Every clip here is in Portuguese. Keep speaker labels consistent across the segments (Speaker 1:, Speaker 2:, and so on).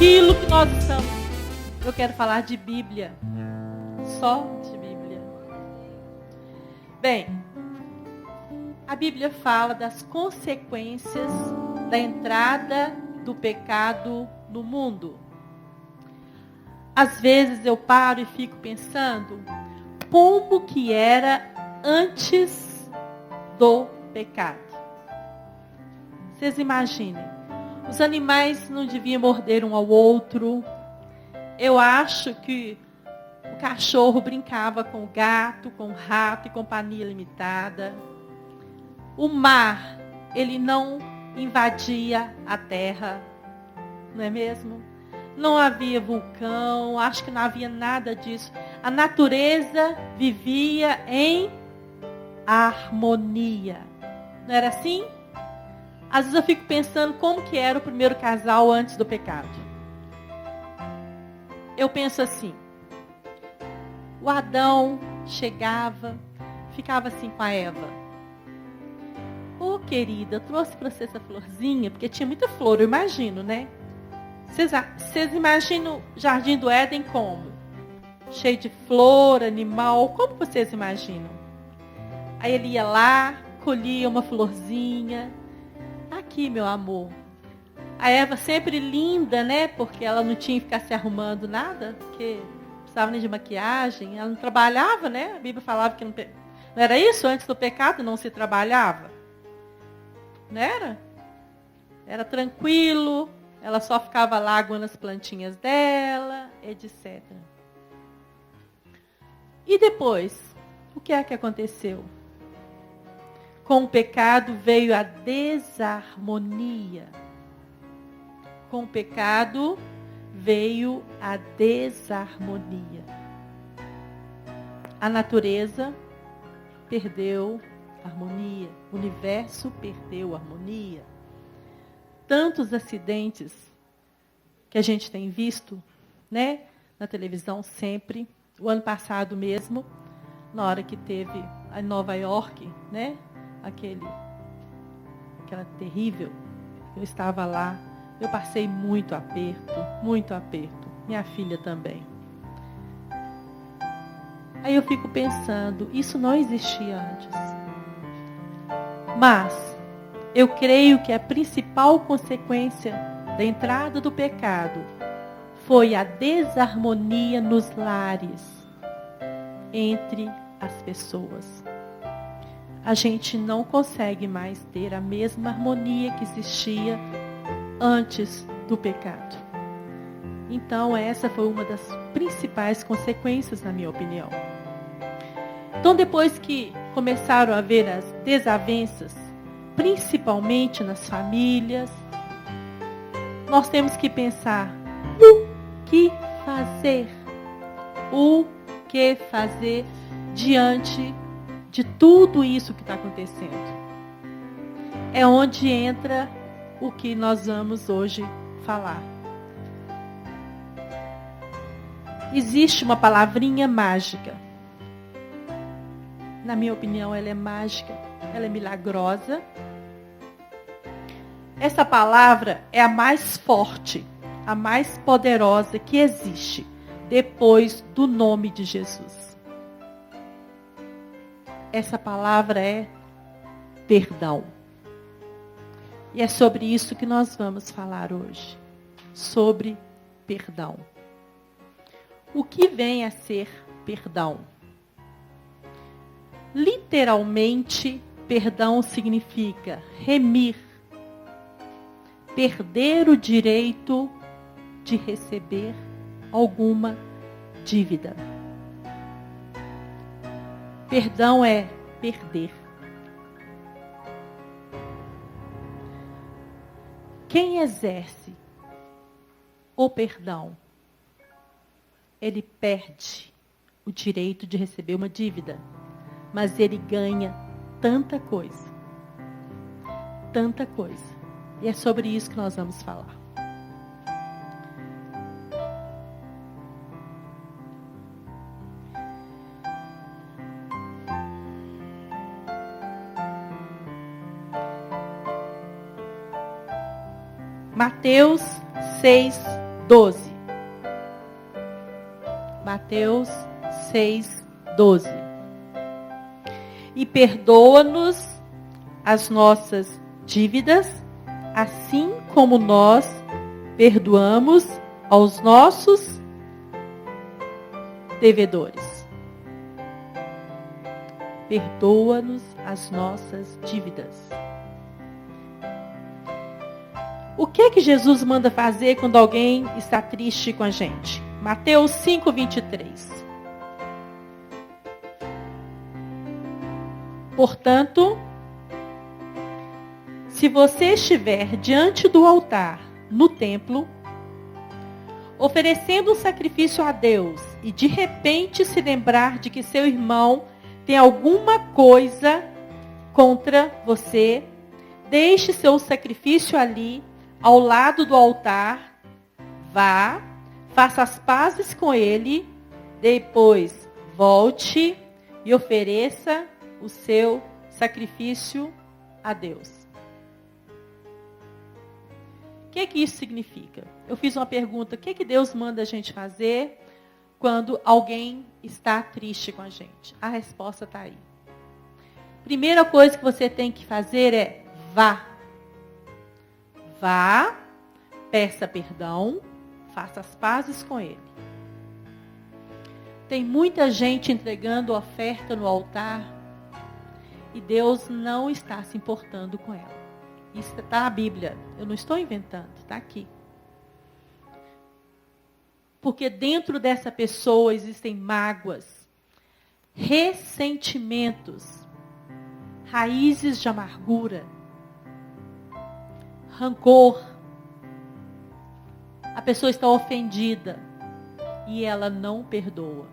Speaker 1: aquilo que nós estamos. Eu quero falar de Bíblia. Só de Bíblia. Bem, a Bíblia fala das consequências da entrada do pecado no mundo. Às vezes eu paro e fico pensando como que era antes do pecado. Vocês imaginem, os animais não deviam morder um ao outro. Eu acho que o cachorro brincava com o gato, com o rato e companhia limitada. O mar, ele não invadia a terra, não é mesmo? Não havia vulcão, acho que não havia nada disso. A natureza vivia em harmonia. Não era assim? Às vezes eu fico pensando como que era o primeiro casal antes do pecado. Eu penso assim, o Adão chegava, ficava assim com a Eva. Ô querida, eu trouxe para você essa florzinha, porque tinha muita flor, eu imagino, né? Vocês imaginam o Jardim do Éden como? Cheio de flor, animal, como vocês imaginam? Aí ele ia lá, colhia uma florzinha. Aqui, meu amor. A Eva sempre linda, né? Porque ela não tinha que ficar se arrumando nada, porque não precisava nem de maquiagem. Ela não trabalhava, né? A Bíblia falava que não era isso? Antes do pecado não se trabalhava. Não era? Era tranquilo. Ela só ficava lá aguando as plantinhas dela, etc. E depois, o que é que aconteceu? Com o pecado veio a desarmonia. Com o pecado veio a desarmonia. A natureza perdeu a harmonia. O universo perdeu a harmonia. Tantos acidentes que a gente tem visto, né, na televisão sempre. O ano passado mesmo, na hora que teve em Nova York, né, aquela terrível, eu estava lá, eu passei muito aperto, minha filha também. Aí eu fico pensando, isso não existia antes. Mas eu creio que a principal consequência da entrada do pecado foi a desarmonia nos lares entre as pessoas. A gente não consegue mais ter a mesma harmonia que existia antes do pecado. Então, essa foi uma das principais consequências, na minha opinião. Então, depois que começaram a haver as desavenças, principalmente nas famílias, nós temos que pensar o que fazer. O que fazer diante de tudo isso que está acontecendo. É onde entra o que nós vamos hoje falar. Existe uma palavrinha mágica. Na minha opinião, ela é mágica. Ela é milagrosa. Essa palavra é a mais forte, a mais poderosa que existe depois do nome de Jesus. Essa palavra é perdão. E é sobre isso que nós vamos falar hoje. Sobre perdão. O que vem a ser perdão? Literalmente, perdão significa remir, perder o direito de receber alguma dívida. Perdão é perder. Quem exerce o perdão, ele perde o direito de receber uma dívida, mas ele ganha tanta coisa. Tanta coisa. E é sobre isso que nós vamos falar. Mateus 6, 12. Mateus 6, 12. E perdoa-nos as nossas dívidas, assim como nós perdoamos aos nossos devedores. Perdoa-nos as nossas dívidas. O que Jesus manda fazer quando alguém está triste com a gente? Mateus 5, 23. Portanto, se você estiver diante do altar, no templo, oferecendo um sacrifício a Deus, e de repente se lembrar de que seu irmão tem alguma coisa contra você, deixe seu sacrifício ali, ao lado do altar, vá, faça as pazes com ele, depois volte e ofereça o seu sacrifício a Deus. O que isso significa? Eu fiz uma pergunta, o que Deus manda a gente fazer quando alguém está triste com a gente? A resposta está aí. Primeira coisa que você tem que fazer é vá. Vá, peça perdão, faça as pazes com ele. Tem muita gente entregando oferta no altar e Deus não está se importando com ela. Isso está na Bíblia. Eu não estou inventando, está aqui. Porque dentro dessa pessoa existem mágoas, ressentimentos, raízes de amargura, rancor. A pessoa está ofendida e ela não perdoa.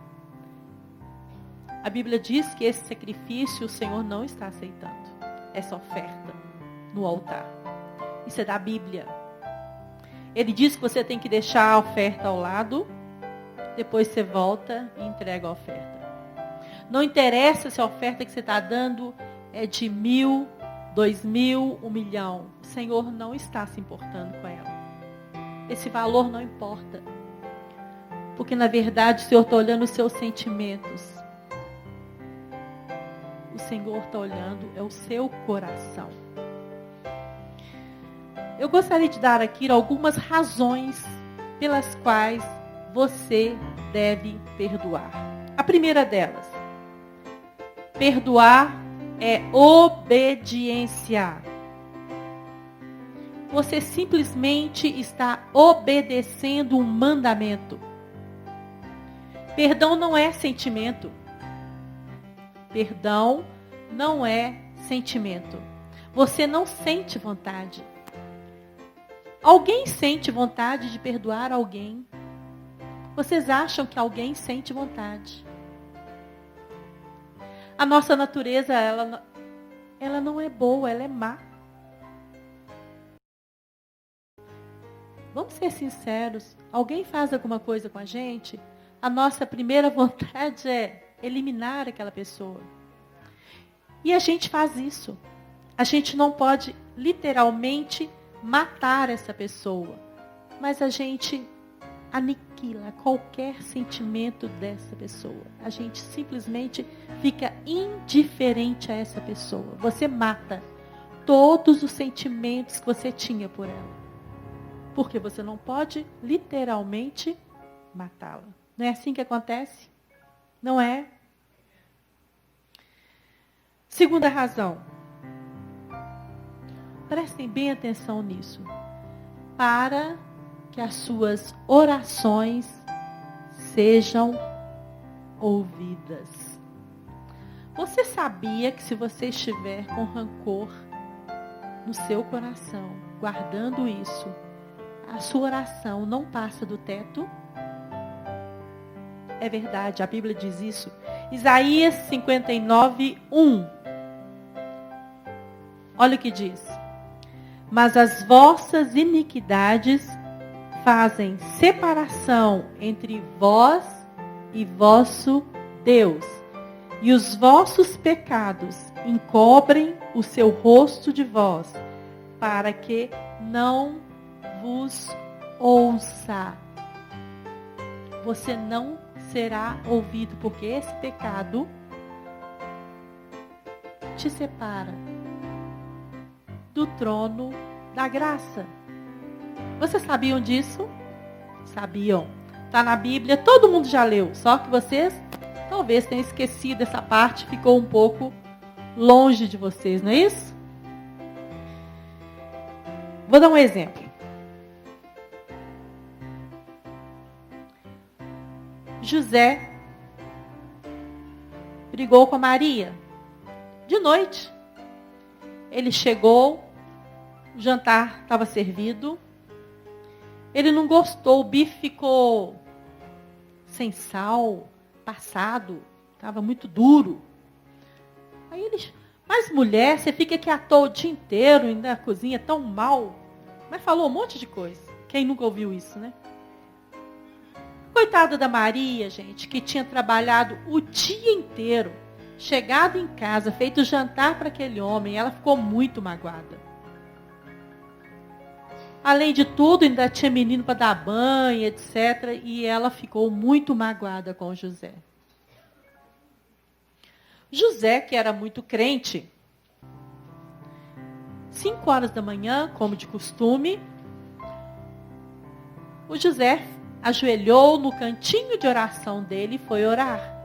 Speaker 1: A Bíblia diz que esse sacrifício o Senhor não está aceitando. Essa oferta no altar. Isso é da Bíblia. Ele diz que você tem que deixar a oferta ao lado, depois você volta e entrega a oferta. Não interessa se a oferta que você está dando é de 1.000, 2.000, 1 milhão. O Senhor não está se importando com ela. Esse valor não importa. Porque na verdade o Senhor está olhando os seus sentimentos. O Senhor está olhando é o seu coração. Eu gostaria de dar aqui algumas razões pelas quais você deve perdoar. A primeira delas, perdoar é obediência. Você simplesmente está obedecendo um mandamento. Perdão não é sentimento. Perdão não é sentimento. Você não sente vontade. Alguém sente vontade de perdoar alguém? Vocês acham que alguém sente vontade? A nossa natureza, ela não é boa, ela é má. Vamos ser sinceros. Alguém faz alguma coisa com a gente, a nossa primeira vontade é eliminar aquela pessoa. E a gente faz isso. A gente não pode literalmente matar essa pessoa, mas a gente aniquila qualquer sentimento dessa pessoa. A gente simplesmente fica indiferente a essa pessoa. Você mata todos os sentimentos que você tinha por ela. Porque você não pode literalmente matá-la. Não é assim que acontece? Não é? Segunda razão. Prestem bem atenção nisso. Para que as suas orações sejam ouvidas. Você sabia que se você estiver com rancor no seu coração, guardando isso, a sua oração não passa do teto? É verdade, a Bíblia diz isso. Isaías 59, 1. Olha o que diz. Mas as vossas iniquidades fazem separação entre vós e vosso Deus, e os vossos pecados encobrem o seu rosto de vós, para que não vos ouça. Você não será ouvido, porque esse pecado te separa do trono da graça. Vocês sabiam disso? Sabiam. Está na Bíblia, todo mundo já leu, só que vocês talvez tenham esquecido essa parte, ficou um pouco longe de vocês, não é isso? Vou dar um exemplo. José brigou com a Maria de noite. Ele chegou, o jantar estava servido. Ele não gostou, o bife ficou sem sal, passado, estava muito duro. Aí ele, mas mulher, você fica aqui à toa o dia inteiro na cozinha tão mal. Mas falou um monte de coisa. Quem nunca ouviu isso, né? Coitada da Maria, gente, que tinha trabalhado o dia inteiro, chegado em casa, feito jantar para aquele homem, ela ficou muito magoada. Além de tudo, ainda tinha menino para dar banho, etc. E ela ficou muito magoada com José. José, que era muito crente, 5 horas da manhã, como de costume, o José ajoelhou no cantinho de oração dele e foi orar.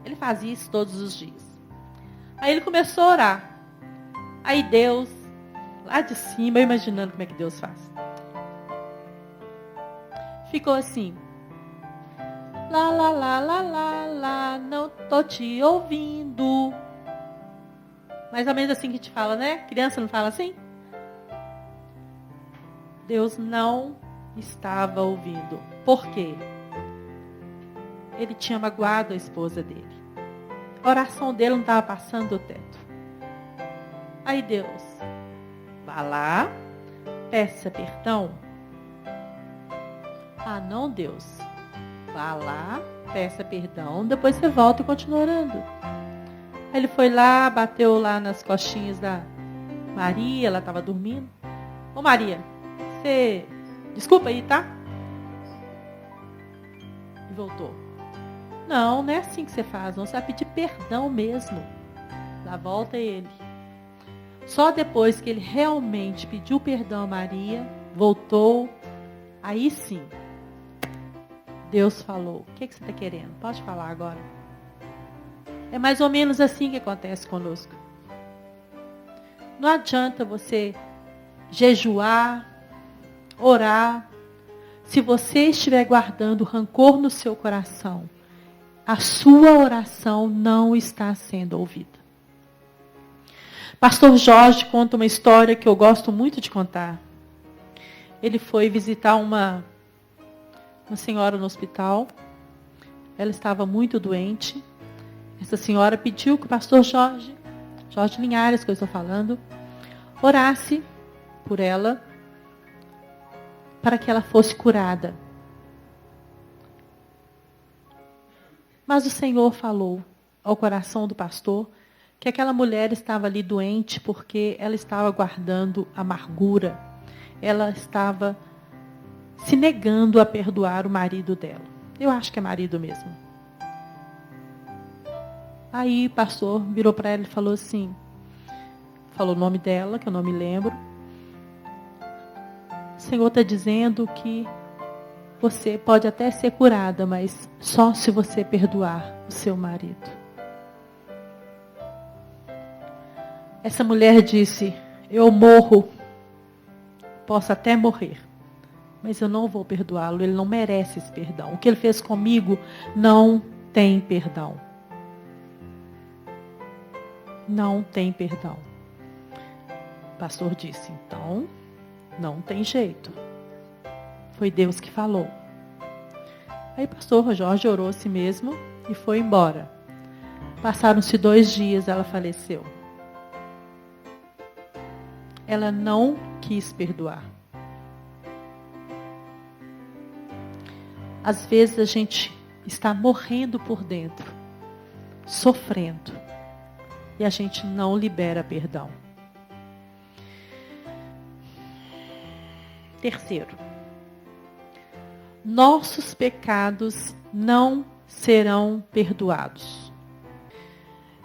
Speaker 1: Ele fazia isso todos os dias. Aí ele começou a orar. Aí Deus, lá de cima, eu imaginando como é que Deus faz, ficou assim: lá, lá, lá, lá, lá, lá, não tô te ouvindo. Mais ou menos assim que a gente fala, né? Criança não fala assim? Deus não estava ouvindo. Por quê? Ele tinha magoado a esposa dele. A oração dele não estava passando do teto. Aí Deus, vá lá, peça perdão. Ah, não, Deus. Vá lá, peça perdão, depois você volta e continua orando. Aí ele foi lá, bateu lá nas costinhas da Maria, ela estava dormindo. Ô Maria, você... Desculpa aí, tá? E voltou. Não, não é assim que você faz, não. Você vai pedir perdão mesmo. Dá volta a ele. Só depois que ele realmente pediu perdão a Maria, voltou, aí sim, Deus falou: o que você está querendo? Pode falar agora. É mais ou menos assim que acontece conosco. Não adianta você jejuar, orar, se você estiver guardando rancor no seu coração, a sua oração não está sendo ouvida. Pastor Jorge conta uma história que eu gosto muito de contar. Ele foi visitar uma senhora no hospital. Ela estava muito doente. Essa senhora pediu que o pastor Jorge Linhares, que eu estou falando, orasse por ela, para que ela fosse curada. Mas o Senhor falou ao coração do pastor que aquela mulher estava ali doente porque ela estava guardando amargura. Ela estava se negando a perdoar o marido dela. Eu acho que é marido mesmo. Aí o pastor virou para ela e falou assim, falou o nome dela, que eu não me lembro. O Senhor está dizendo que você pode até ser curada, mas só se você perdoar o seu marido. Essa mulher disse: eu morro, posso até morrer, mas eu não vou perdoá-lo, ele não merece esse perdão. O que ele fez comigo não tem perdão. Não tem perdão. O pastor disse: então, não tem jeito. Foi Deus que falou. Aí o pastor Jorge orou a si mesmo e foi embora. Passaram-se 2 dias, ela faleceu. Ela não quis perdoar. Às vezes a gente está morrendo por dentro, sofrendo, e a gente não libera perdão. Terceiro, nossos pecados não serão perdoados.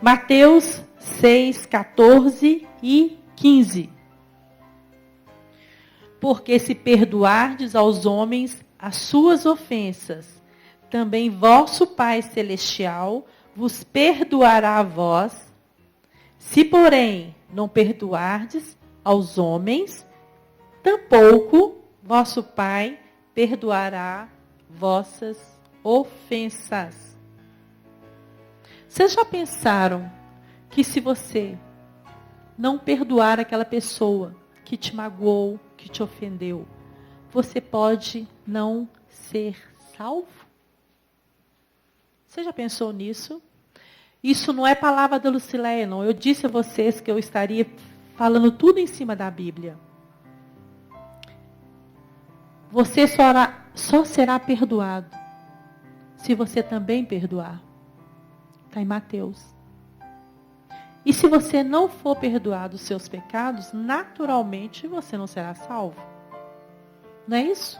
Speaker 1: Mateus 6, 14 e 15. Porque se perdoardes aos homens as suas ofensas, também vosso Pai Celestial vos perdoará a vós. Se, porém, não perdoardes aos homens, tampouco vosso Pai perdoará vossas ofensas. Vocês já pensaram que se você não perdoar aquela pessoa que te magoou, que te ofendeu, você pode não ser salvo? Você já pensou nisso? Isso não é palavra da Lucileia, não. Eu disse a vocês que eu estaria falando tudo em cima da Bíblia. Você só será perdoado se você também perdoar. Está em Mateus. E se você não for perdoado os seus pecados, naturalmente você não será salvo. Não é isso?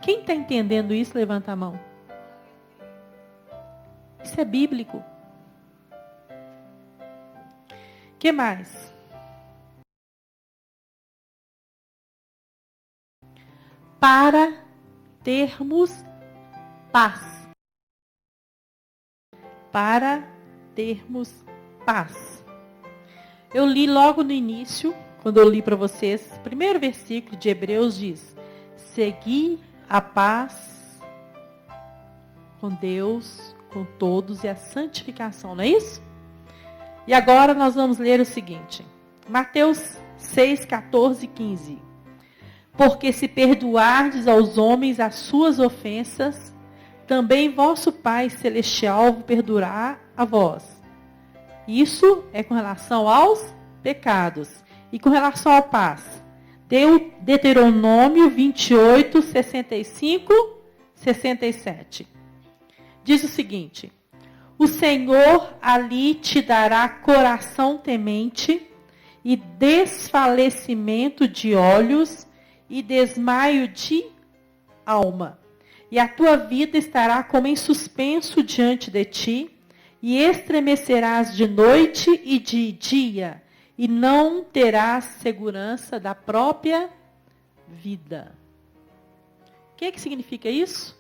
Speaker 1: Quem está entendendo isso, levanta a mão. Isso é bíblico. O que mais? Para termos paz. Para termos paz. Eu li logo no início, quando eu li para vocês, o primeiro versículo de Hebreus diz: segui a paz com Deus, com todos e a santificação, não é isso? E agora nós vamos ler o seguinte, Mateus 6, 14 e 15. Porque se perdoardes aos homens as suas ofensas, também vosso Pai Celestial vos perdoará a vós. Isso é com relação aos pecados. E com relação à paz, Deuteronômio 28, 65, 67. Diz o seguinte: o Senhor ali te dará coração temente e desfalecimento de olhos e desmaio de alma. E a tua vida estará como em suspenso diante de ti, e estremecerás de noite e de dia, e não terás segurança da própria vida. O que significa isso?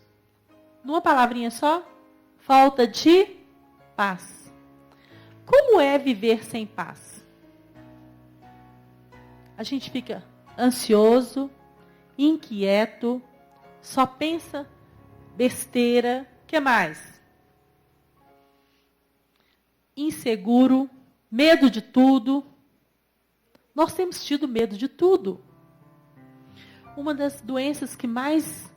Speaker 1: Numa palavrinha só? Falta de paz. Como é viver sem paz? A gente fica ansioso, inquieto, só pensa besteira. O que mais? Inseguro, medo de tudo. Nós temos tido medo de tudo. Uma das doenças que mais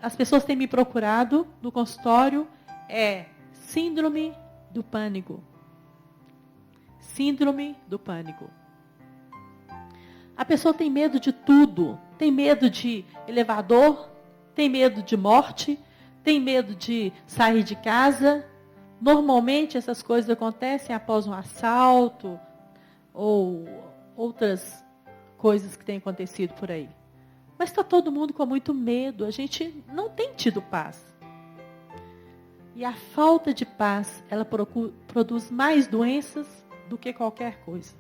Speaker 1: as pessoas têm me procurado no consultório é síndrome do pânico. Síndrome do pânico. A pessoa tem medo de tudo. Tem medo de elevador, tem medo de morte, tem medo de sair de casa. Normalmente essas coisas acontecem após um assalto ou outras coisas que têm acontecido por aí. Mas está todo mundo com muito medo. A gente não tem tido paz. E a falta de paz, ela produz mais doenças do que qualquer coisa.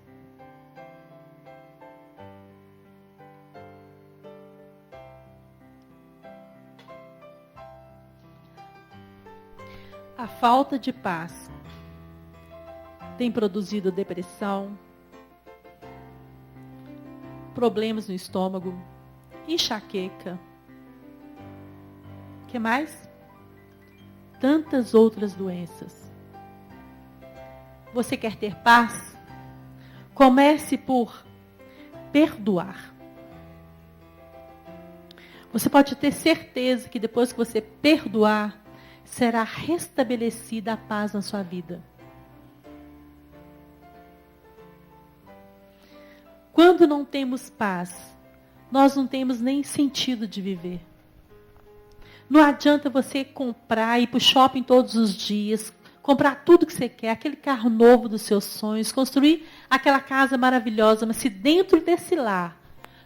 Speaker 1: A falta de paz tem produzido depressão, problemas no estômago, enxaqueca. O que mais? Tantas outras doenças. Você quer ter paz? Comece por perdoar. Você pode ter certeza que depois que você perdoar, será restabelecida a paz na sua vida. Quando não temos paz, nós não temos nem sentido de viver. Não adianta você comprar, ir para o shopping todos os dias, comprar tudo que você quer, aquele carro novo dos seus sonhos, construir aquela casa maravilhosa, mas se dentro desse lar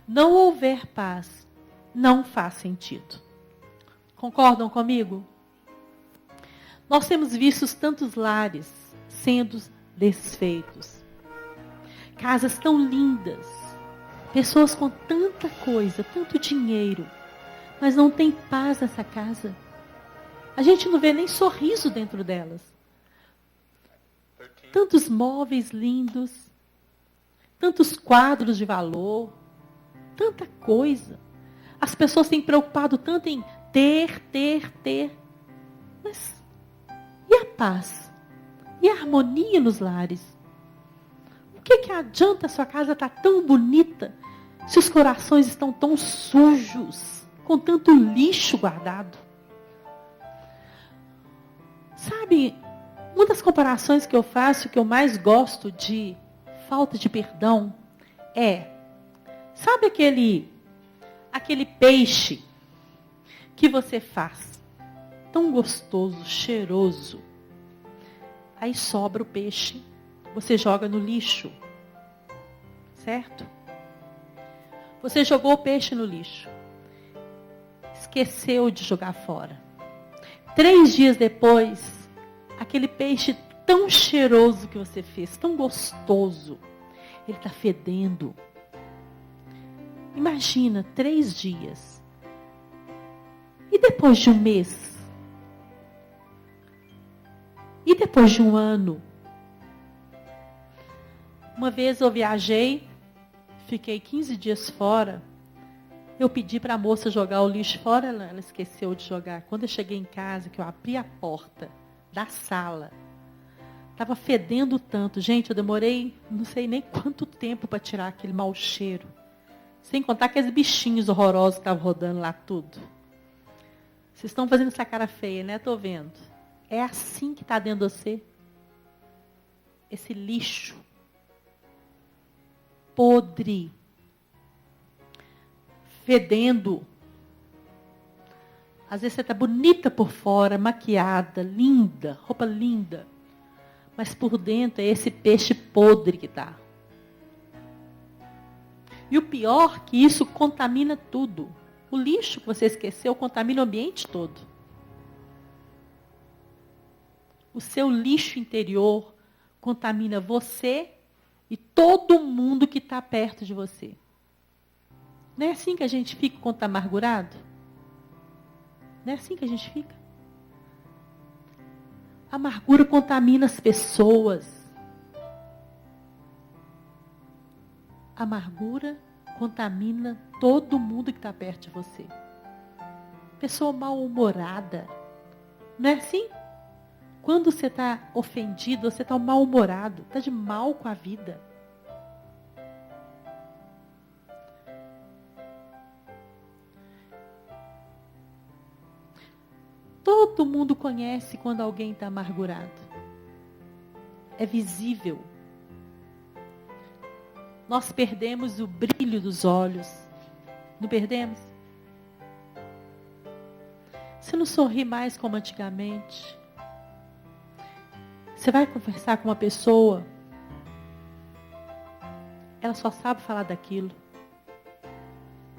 Speaker 1: não houver paz, não faz sentido. Concordam comigo? Nós temos visto tantos lares sendo desfeitos. Casas tão lindas. Pessoas com tanta coisa, tanto dinheiro. Mas não tem paz nessa casa. A gente não vê nem sorriso dentro delas. Tantos móveis lindos. Tantos quadros de valor. Tanta coisa. As pessoas têm preocupado tanto em ter. Mas e a paz? E a harmonia nos lares? O que adianta a sua casa estar tão bonita se os corações estão tão sujos, com tanto lixo guardado? Sabe, uma das comparações que eu faço, que eu mais gosto de falta de perdão, sabe aquele peixe que você faz, tão gostoso, cheiroso, aí sobra o peixe, você joga no lixo, certo? Você jogou o peixe no lixo, esqueceu de jogar fora. 3 dias depois, aquele peixe tão cheiroso que você fez, tão gostoso, ele está fedendo. Imagina, 3 dias. E depois de 1 mês? E depois de 1 ano? Uma vez eu viajei, fiquei 15 dias fora. Eu pedi para a moça jogar o lixo fora, ela esqueceu de jogar. Quando eu cheguei em casa, que eu abri a porta da sala, estava fedendo tanto. Gente, eu demorei não sei nem quanto tempo para tirar aquele mau cheiro. Sem contar aqueles bichinhos horrorosos que estavam rodando lá tudo. Vocês estão fazendo essa cara feia, né? Estou vendo. É assim que está dentro de você. Esse lixo. Podre. Fedendo. Às vezes você está bonita por fora, maquiada, linda, roupa linda. Mas por dentro é esse peixe podre que está. E o pior que isso contamina tudo. O lixo que você esqueceu contamina o ambiente todo. O seu lixo interior contamina você e todo mundo que está perto de você. Não é assim que a gente fica quando está amargurado? Não é assim que a gente fica? A amargura contamina as pessoas. A amargura contamina todo mundo que está perto de você. Pessoa mal-humorada. Não é assim? Quando você está ofendido, você está mal-humorado. Está de mal com a vida. Todo mundo conhece quando alguém está amargurado. É visível. Nós perdemos o brilho dos olhos. Não perdemos? Você não sorri mais como antigamente. Você vai conversar com uma pessoa, ela só sabe falar daquilo.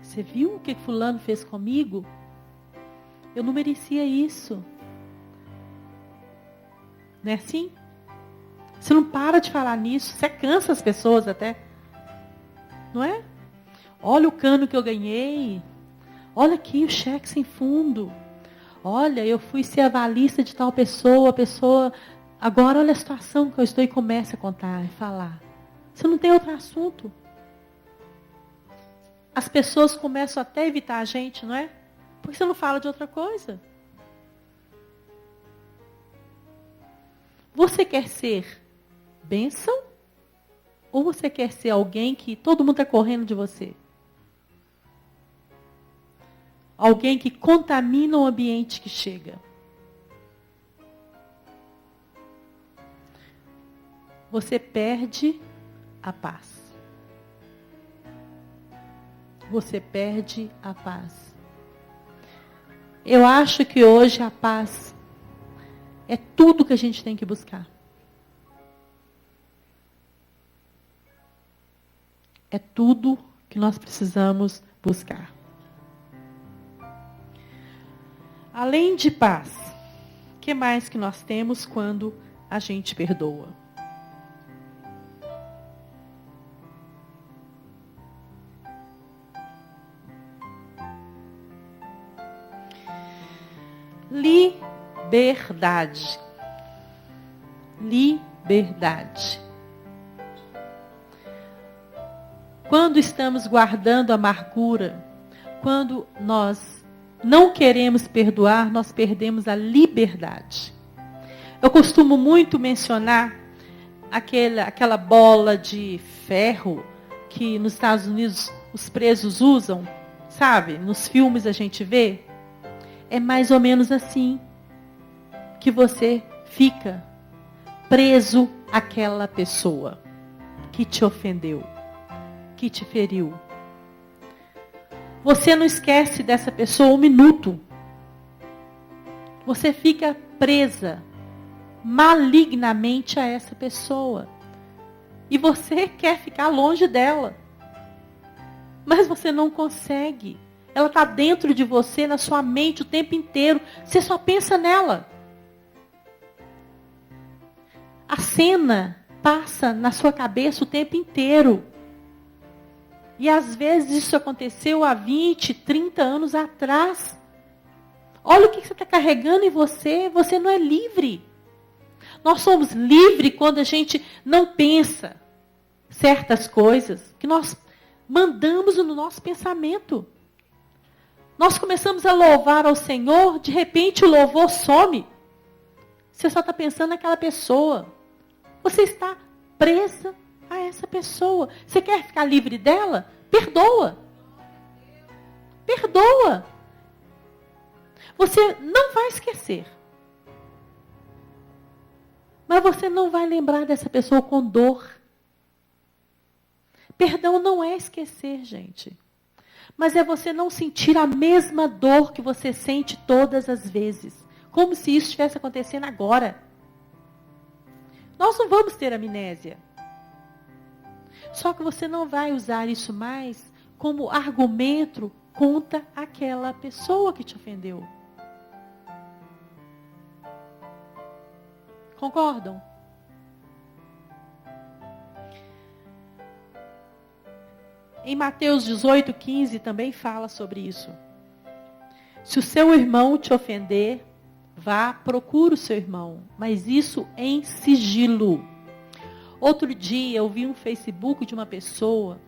Speaker 1: Você viu o que fulano fez comigo? Eu não merecia isso. Não é assim? Você não para de falar nisso. Você cansa as pessoas até. Não é? Olha o cano que eu ganhei. Olha aqui o cheque sem fundo. Olha, eu fui ser avalista de tal pessoa. A pessoa... Agora olha a situação que eu estou e começa a contar e falar. Você não tem outro assunto. As pessoas começam até a evitar a gente, não é? Porque você não fala de outra coisa. Você quer ser bênção? Ou você quer ser alguém que todo mundo está correndo de você? Alguém que contamina o ambiente que chega. Você perde a paz. Você perde a paz. Eu acho que hoje a paz é tudo que a gente tem que buscar. É tudo que nós precisamos buscar. Além de paz, o que mais que nós temos quando a gente perdoa? Liberdade. Liberdade. Quando estamos guardando amargura, quando nós não queremos perdoar, nós perdemos a liberdade. Eu costumo muito mencionar aquela bola de ferro que nos Estados Unidos os presos usam, sabe? Nos filmes a gente vê. É mais ou menos assim que você fica preso àquela pessoa que te ofendeu, que te feriu. Você não esquece dessa pessoa um minuto. Você fica presa malignamente a essa pessoa. E você quer ficar longe dela. Mas você não consegue. Ela está dentro de você, na sua mente o tempo inteiro. Você só pensa nela. A cena passa na sua cabeça o tempo inteiro. E às vezes isso aconteceu há 20, 30 anos atrás. Olha o que você está carregando em você. Você não é livre. Nós somos livres quando a gente não pensa certas coisas que nós mandamos no nosso pensamento. Nós começamos a louvar ao Senhor, de repente o louvor some. Você só está pensando naquela pessoa. Você está presa a essa pessoa. Você quer ficar livre dela? Perdoa. Perdoa. Você não vai esquecer. Mas você não vai lembrar dessa pessoa com dor. Perdão não é esquecer, gente. Mas é você não sentir a mesma dor que você sente todas as vezes. Como se isso estivesse acontecendo agora. Nós não vamos ter amnésia. Só que você não vai usar isso mais como argumento contra aquela pessoa que te ofendeu. Concordam? Em Mateus 18:15 também fala sobre isso. Se o seu irmão te ofender, vá, procure o seu irmão, mas isso em sigilo. Outro dia eu vi um Facebook de uma pessoa.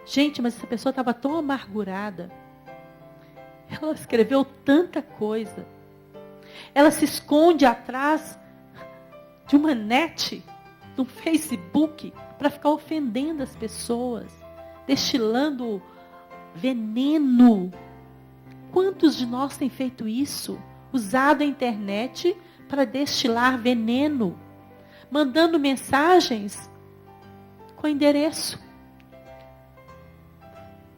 Speaker 1: Gente, mas essa pessoa estava tão amargurada. Ela escreveu tanta coisa. Ela se esconde atrás de uma net, de um Facebook, para ficar ofendendo as pessoas, destilando veneno. Quantos de nós têm feito isso? Usado a internet para destilar veneno, mandando mensagens com endereço.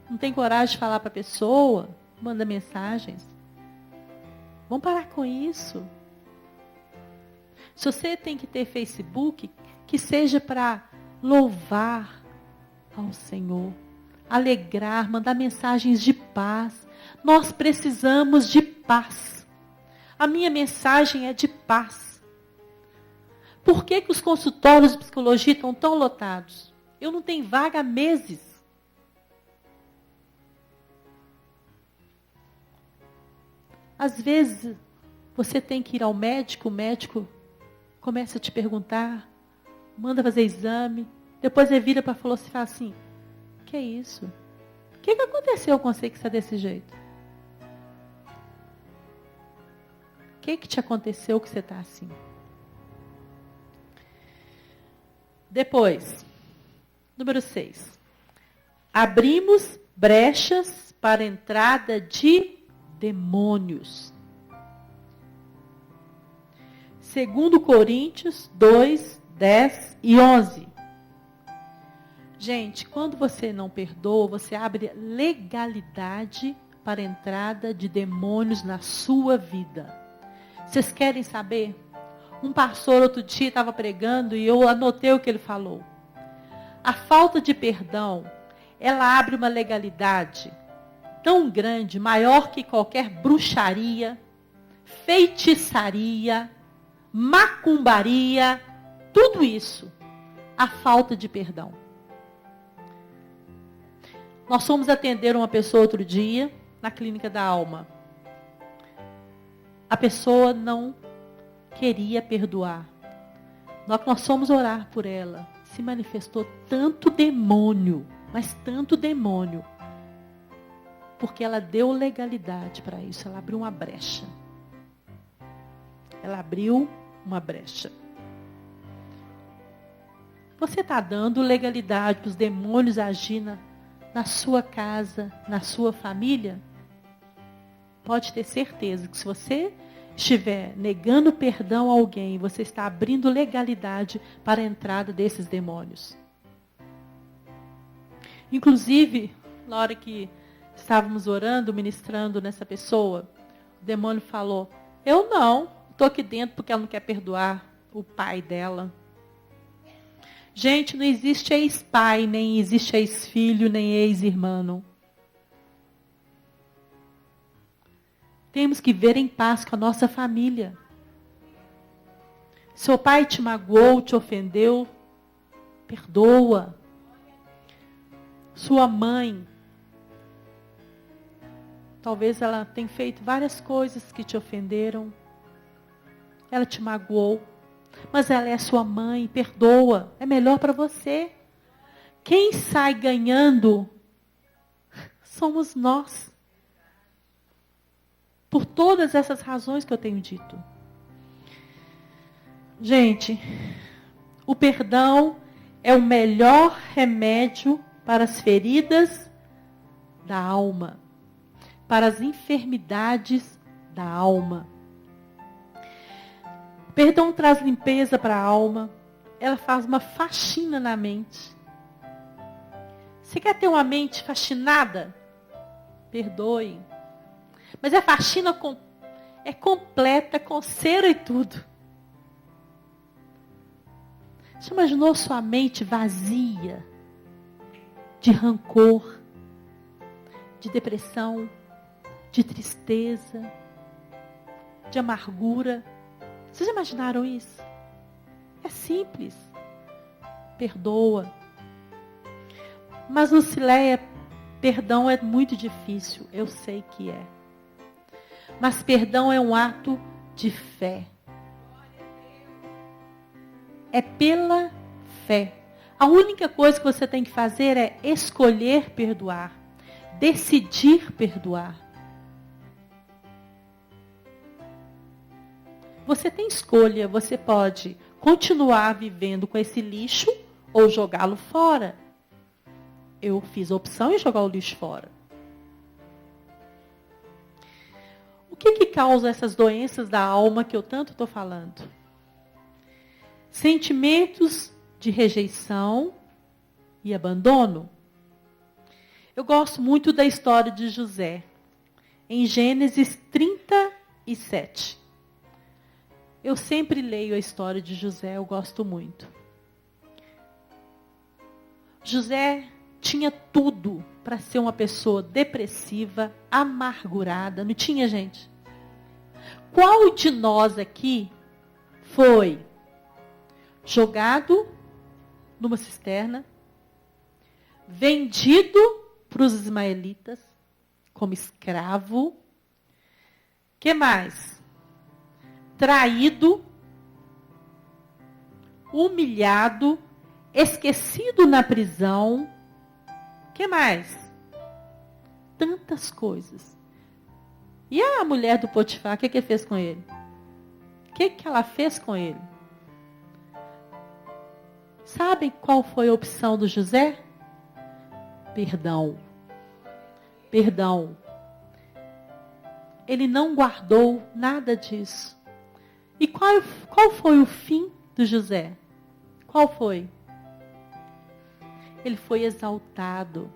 Speaker 1: Não tem coragem de falar para a pessoa, manda mensagens. Vamos parar com isso. Se você tem que ter Facebook, que seja para louvar ao Senhor, alegrar, mandar mensagens de paz. Nós precisamos de paz. A minha mensagem é de paz. Por que os consultórios de psicologia estão tão lotados? Eu não tenho vaga há meses. Às vezes, você tem que ir ao médico, o médico começa a te perguntar, manda fazer exame, depois ele vira para você e fala assim, o que é isso? O que aconteceu com você que está desse jeito? O que te aconteceu que você está assim? Depois, número 6. Abrimos brechas para a entrada de demônios. 2 Coríntios 2, 10 e 11. Gente, quando você não perdoa, você abre legalidade para a entrada de demônios na sua vida. Vocês querem saber? Um pastor outro dia estava pregando e eu anotei o que ele falou. A falta de perdão ela abre uma legalidade tão grande, maior que qualquer bruxaria, feitiçaria, macumbaria, tudo isso, a falta de perdão. Nós fomos atender uma pessoa outro dia, na clínica da alma. A pessoa não queria perdoar. Nós fomos orar por ela. Se manifestou tanto demônio, mas tanto demônio. Porque ela deu legalidade para isso. Ela abriu uma brecha. Ela abriu uma brecha. Você está dando legalidade para os demônios agir na sua casa, na sua família? Pode ter certeza que se você estiver negando perdão a alguém, você está abrindo legalidade para a entrada desses demônios. Inclusive, na hora que estávamos orando, ministrando nessa pessoa, o demônio falou: eu não, estou aqui dentro porque ela não quer perdoar o pai dela. Gente, não existe ex-pai, nem existe ex-filho, nem ex-irmão. Temos que viver em paz com a nossa família. Seu pai te magoou, te ofendeu, perdoa. Sua mãe, talvez ela tenha feito várias coisas que te ofenderam. Ela te magoou. Mas ela é sua mãe, perdoa. É melhor para você. Quem sai ganhando somos nós. Por todas essas razões que eu tenho dito. Gente, o perdão é o melhor remédio para as feridas da alma, para as enfermidades da alma. O perdão traz limpeza para a alma, ela faz uma faxina na mente. Você quer ter uma mente faxinada? Perdoe. Mas a faxina é completa, com cera e tudo. Você imaginou sua mente vazia de rancor, de depressão, de tristeza, de amargura? Vocês já imaginaram isso? É simples. Perdoa. Mas, Lucileia, perdão é muito difícil. Eu sei que é. Mas perdão é um ato de fé. É pela fé. A única coisa que você tem que fazer é escolher perdoar. Decidir perdoar. Você tem escolha. Você pode continuar vivendo com esse lixo ou jogá-lo fora. Eu fiz a opção de jogar o lixo fora. O que causa essas doenças da alma que eu tanto estou falando? Sentimentos de rejeição e abandono. Eu gosto muito da história de José, em Gênesis 37. Eu sempre leio a história de José, eu gosto muito. José tinha tudo para ser uma pessoa depressiva, amargurada. Não tinha, gente? Qual de nós aqui foi jogado numa cisterna, vendido para os ismaelitas como escravo? Que mais? Traído, humilhado, esquecido na prisão. Que mais? Tantas coisas. E a mulher do Potifar, o que fez com ele? O que ela fez com ele? Sabem qual foi a opção do José? Perdão. Perdão. Ele não guardou nada disso. E qual foi o fim do José? Qual foi? Ele foi exaltado.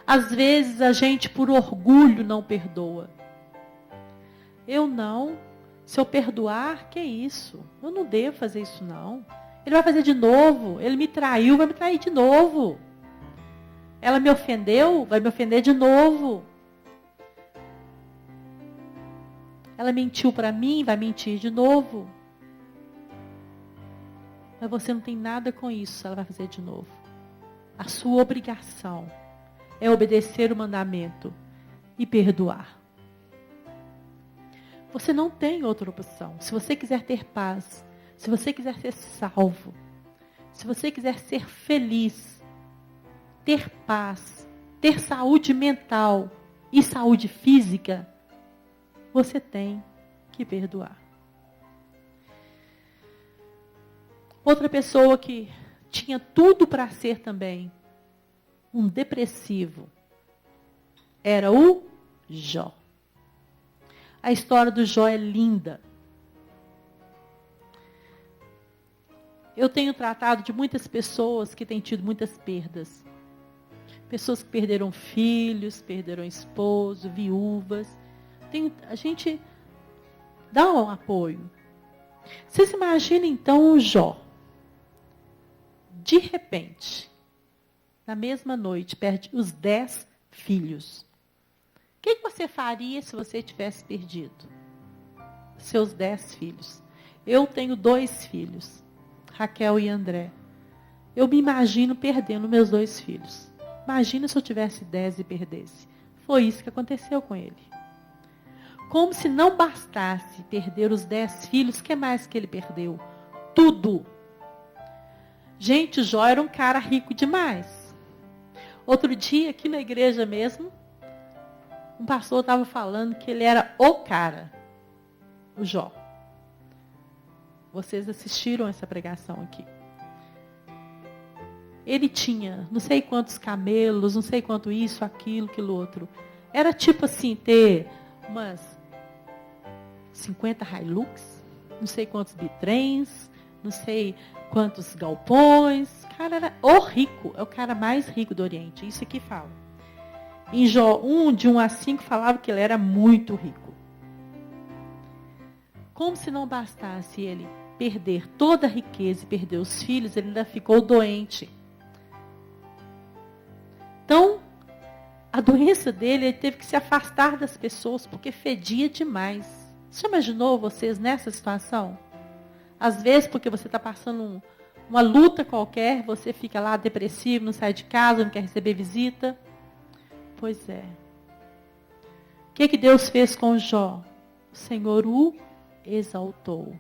Speaker 1: Às vezes a gente por orgulho não perdoa. Eu não. Se eu perdoar, que isso? Eu não devo fazer isso não. Ele vai fazer de novo. Ele me traiu, vai me trair de novo. Ela me ofendeu, vai me ofender de novo. Ela mentiu para mim, vai mentir de novo. Mas você não tem nada com isso, ela vai fazer de novo. A sua obrigação é obedecer o mandamento e perdoar. Você não tem outra opção. Se você quiser ter paz, se você quiser ser salvo, se você quiser ser feliz, ter paz, ter saúde mental e saúde física, você tem que perdoar. Outra pessoa que tinha tudo para ser também um depressivo era o Jó. A história do Jó é linda. Eu tenho tratado de muitas pessoas que têm tido muitas perdas. Pessoas que perderam filhos, perderam esposo, viúvas. A gente dá um apoio. Vocês imaginem então o Jó. De repente, na mesma noite, perde os 10 filhos. O que você faria se você tivesse perdido seus 10 filhos? Eu tenho 2 filhos, Raquel e André. Eu me imagino perdendo meus 2 filhos. Imagina se eu tivesse 10 e perdesse. Foi isso que aconteceu com ele. Como se não bastasse perder os 10 filhos, o que mais que ele perdeu? Tudo. Gente, Jó era um cara rico demais. Outro dia, aqui na igreja mesmo, um pastor estava falando que ele era o cara, o Jó. Vocês assistiram essa pregação aqui. Ele tinha não sei quantos camelos, não sei quanto isso, aquilo, aquilo outro. Era tipo assim, ter umas 50 Hilux, não sei quantos bitrens, não sei quantos galpões. O cara era o rico, é o cara mais rico do Oriente. Isso aqui fala. Em Jó 1, de 1 a 5, falava que ele era muito rico. Como se não bastasse ele perder toda a riqueza e perder os filhos, ele ainda ficou doente. Então, a doença dele, ele teve que se afastar das pessoas, porque fedia demais. Você imaginou vocês nessa situação? Às vezes, porque você está passando uma luta qualquer, você fica lá depressivo, não sai de casa, não quer receber visita. Pois é. O que Deus fez com Jó? O Senhor o exaltou.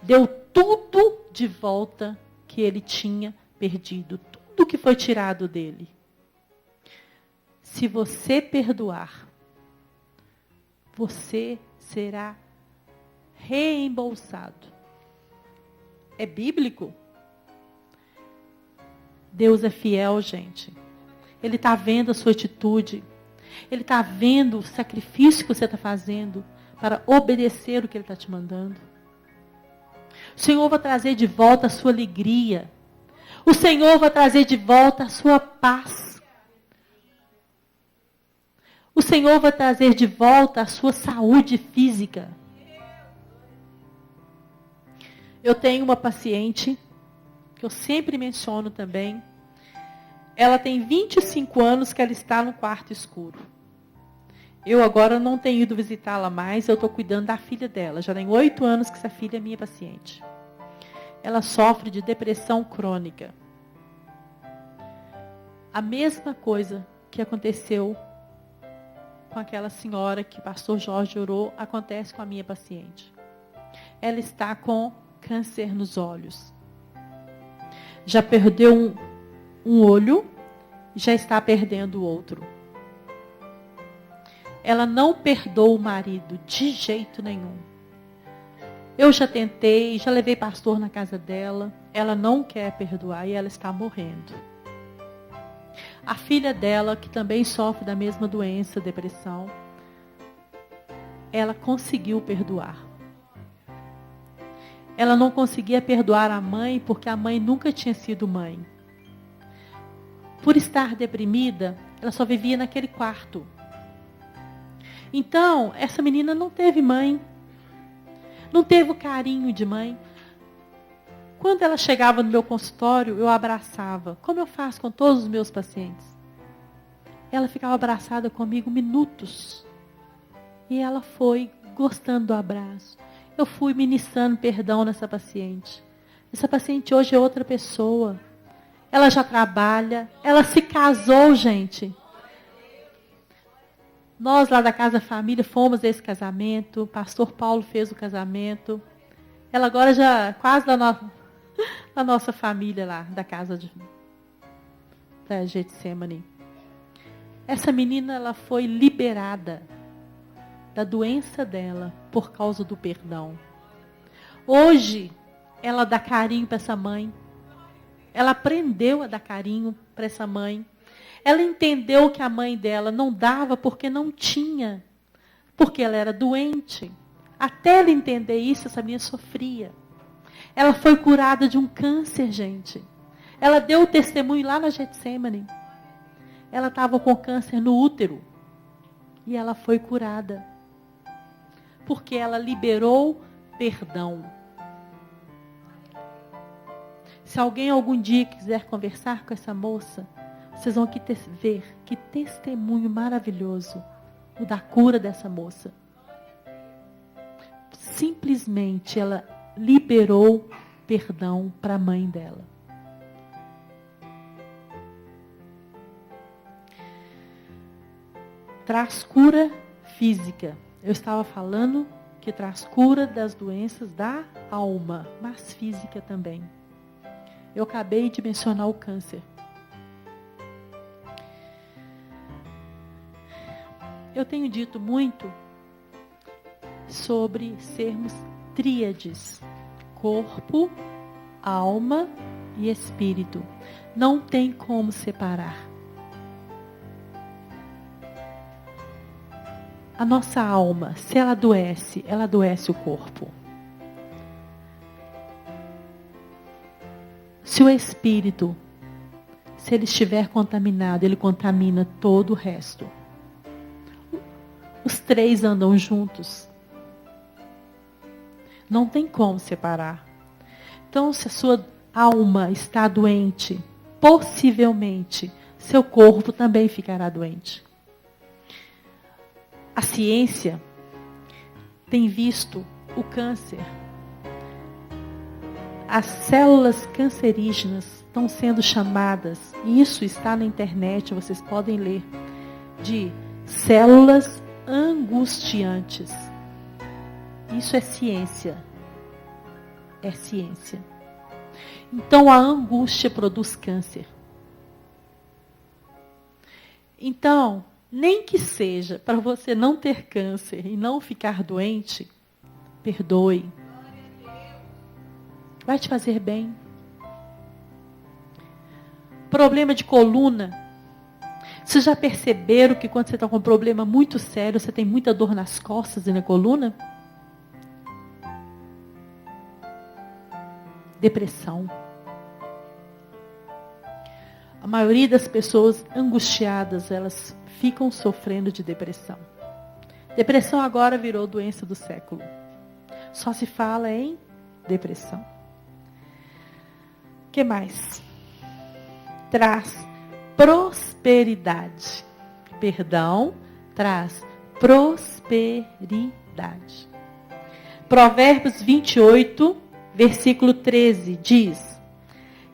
Speaker 1: Deu tudo de volta que ele tinha perdido. Tudo que foi tirado dele. Se você perdoar, você será reembolsado. É bíblico? Deus é fiel, gente. Ele está vendo a sua atitude. Ele está vendo o sacrifício que você está fazendo para obedecer o que Ele está te mandando. O Senhor vai trazer de volta a sua alegria. O Senhor vai trazer de volta a sua paz. O Senhor vai trazer de volta a sua saúde física. Eu tenho uma paciente, que eu sempre menciono também. Ela tem 25 anos que ela está no quarto escuro. Eu agora não tenho ido visitá-la mais, eu estou cuidando da filha dela. Já tem 8 anos que essa filha é minha paciente. Ela sofre de depressão crônica. A mesma coisa que aconteceu com aquela senhora que o pastor Jorge orou, acontece com a minha paciente. Ela está com câncer nos olhos. Já perdeu um olho, já está perdendo o outro. Ela não perdoa o marido de jeito nenhum. Eu já tentei, já levei pastor na casa dela. Ela não quer perdoar e ela está morrendo. A filha dela, que também sofre da mesma doença, depressão, ela conseguiu perdoar. Ela não conseguia perdoar a mãe porque a mãe nunca tinha sido mãe. Por estar deprimida, ela só vivia naquele quarto. Então, essa menina não teve mãe. Não teve o carinho de mãe. Quando ela chegava no meu consultório, eu abraçava, como eu faço com todos os meus pacientes. Ela ficava abraçada comigo minutos. E ela foi gostando do abraço. Eu fui ministrando perdão nessa paciente. Essa paciente hoje é outra pessoa. Ela já trabalha, ela se casou, gente. Nós lá da Casa Família fomos a esse casamento, o pastor Paulo fez o casamento. Ela agora já quase da nossa família lá, da casa da Getsemane. Essa menina, ela foi liberada da doença dela por causa do perdão. Hoje, ela dá carinho para essa mãe. Ela aprendeu a dar carinho para essa mãe. Ela entendeu que a mãe dela não dava porque não tinha. Porque ela era doente. Até ela entender isso, essa menina sofria. Ela foi curada de um câncer, gente. Ela deu o testemunho lá na Getsemane. Ela estava com câncer no útero. E ela foi curada. Porque ela liberou perdão. Se alguém algum dia quiser conversar com essa moça, vocês vão aqui ver que testemunho maravilhoso o da cura dessa moça. Simplesmente ela liberou perdão para a mãe dela. Traz cura física. Eu estava falando que traz cura das doenças da alma, mas física também. Eu acabei de mencionar o câncer. Eu tenho dito muito sobre sermos tríades: corpo, alma e espírito. Não tem como separar. A nossa alma, se ela adoece o corpo. Se o espírito, se ele estiver contaminado, ele contamina todo o resto. Os três andam juntos. Não tem como separar. Então, se a sua alma está doente, possivelmente, seu corpo também ficará doente. A ciência tem visto o câncer. As células cancerígenas estão sendo chamadas, e isso está na internet, vocês podem ler, de células angustiantes. Isso é ciência. É ciência. Então a angústia produz câncer. Então, nem que seja para você não ter câncer e não ficar doente, perdoe. Vai te fazer bem. Problema de coluna. Vocês já perceberam que quando você está com um problema muito sério, você tem muita dor nas costas e na coluna? Depressão. A maioria das pessoas angustiadas, elas ficam sofrendo de depressão. Depressão agora virou doença do século. Só se fala em depressão. O que mais? Traz prosperidade. Perdão traz prosperidade. Provérbios 28, versículo 13, diz: